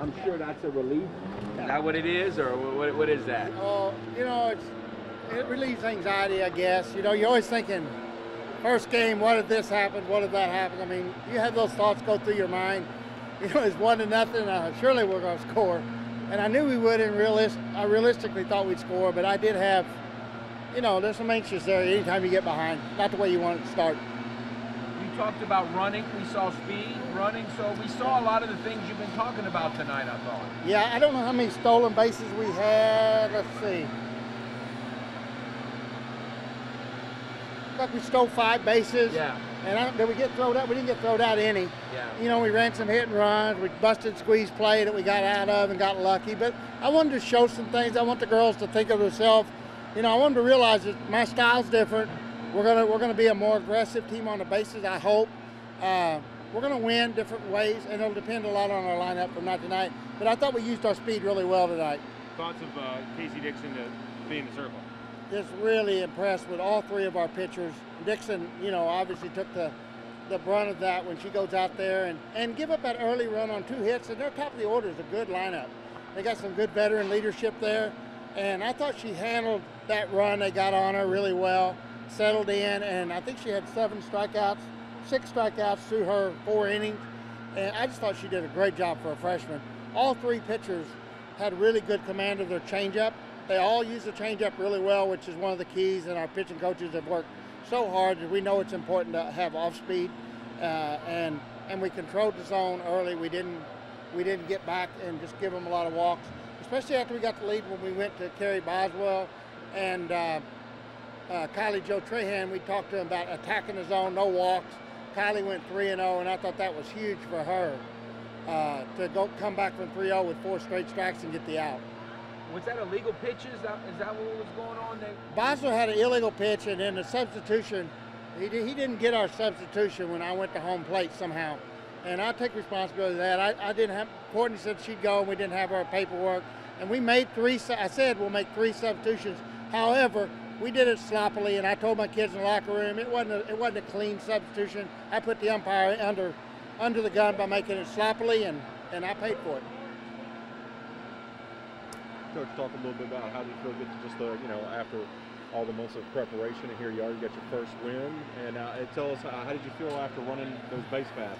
I'm sure that's a relief. Is that what it is, or what is that? Oh, you know, it relieves anxiety, I guess. You know, you're always thinking, first game, what did this happen? What did that happen? I mean, you have those thoughts go through your mind. You know, it's 1-0. Surely we're going to score. And I knew we would, and I realistically thought we'd score, but I did have, you know, there's some anxious there anytime you get behind. Not the way you want it to start. You talked about running. We saw speed, running. So we saw a lot of the things you've been talking about tonight, I thought. Yeah, I don't know how many stolen bases we had. Let's see. Like we stole 5 bases. Yeah. And did we get thrown out? We didn't get thrown out any. Yeah. You know, we ran some hit and runs. We busted squeeze play that we got out of and got lucky. But I wanted to show some things. I want the girls to think of themselves. You know, I want them to realize that my style's different. We're gonna be a more aggressive team on the bases, I hope. We're gonna win different ways, and it'll depend a lot on our lineup from night to night. But I thought we used our speed really well tonight. Thoughts of Casey Dixon to be in the circle? Just really impressed with all 3 of our pitchers. Dixon, you know, obviously took the brunt of that when she goes out there and give up that early run on 2 hits. And their top of the order is a good lineup. They got some good veteran leadership there. And I thought she handled that run they got on her really well, settled in, and I think she had 6 strikeouts through her 4 innings. And I just thought she did a great job for a freshman. All 3 pitchers had really good command of their changeup. They all use the changeup really well, which is one of the keys, and our pitching coaches have worked so hard that we know it's important to have off speed, and we controlled the zone early. We didn't get back and just give them a lot of walks, especially after we got the lead when we went to Carrie Boswell and Kylie Jo Trahan. We talked to them about attacking the zone, no walks. Kylie went 3-0, and I thought that was huge for her to come back from 3-0 with 4 straight strikes and get the out. Was that a legal pitch? Is that what was going on there? Boswell had an illegal pitch, and then the substitution, he didn't get our substitution when I went to home plate somehow. And I take responsibility for that. I didn't have, Courtney said she'd go, and we didn't have our paperwork. And we made 3, I said we'll make 3 substitutions. However, we did it sloppily, and I told my kids in the locker room it wasn't a clean substitution. I put the umpire under the gun by making it sloppily, and I paid for it. Coach, talk a little bit about how do you feel get to just you know, after all the months of preparation, and here you are, you got your first win. And tell us, how did you feel after running those base paths?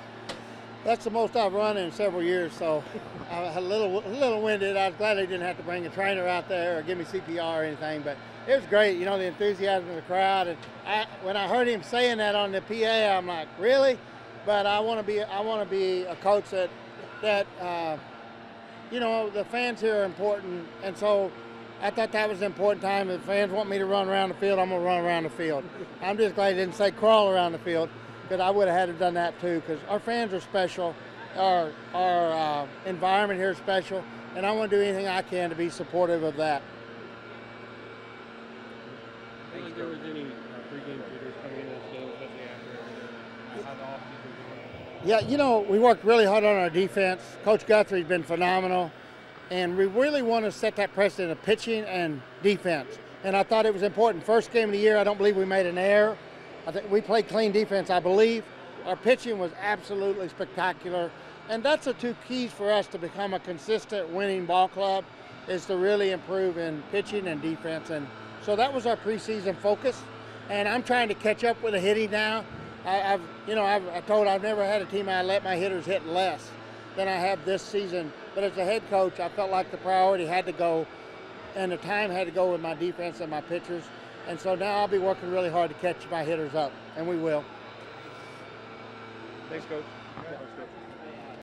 That's the most I've run in several years, so I was a little winded. I was glad they didn't have to bring a trainer out there or give me CPR or anything, but it was great. You know, the enthusiasm of the crowd. And when I heard him saying that on the PA, I'm like, really? But I want to be a coach that you know, the fans here are important, and so I thought that was an important time. If fans want me to run around the field, I'm going to run around the field. I'm just glad he didn't say crawl around the field, because I would have had to done that too, because our fans are special, our environment here is special, and I want to do anything I can to be supportive of that. I think there was any pregame jitters coming into this game, especially after how the offseason was going? Yeah, you know, we worked really hard on our defense. Coach Guthrie's been phenomenal, and we really want to set that precedent of pitching and defense. And I thought it was important. First game of the year, I don't believe we made an error. I think we played clean defense, I believe. Our pitching was absolutely spectacular. And that's the 2 keys for us to become a consistent winning ball club, is to really improve in pitching and defense. And so that was our preseason focus. And I'm trying to catch up with the hitting now. I told I've never had a team I let my hitters hit less than I have this season. But as a head coach, I felt like the priority had to go, and the time had to go with my defense and my pitchers. And so now I'll be working really hard to catch my hitters up, and we will. Thanks, Coach.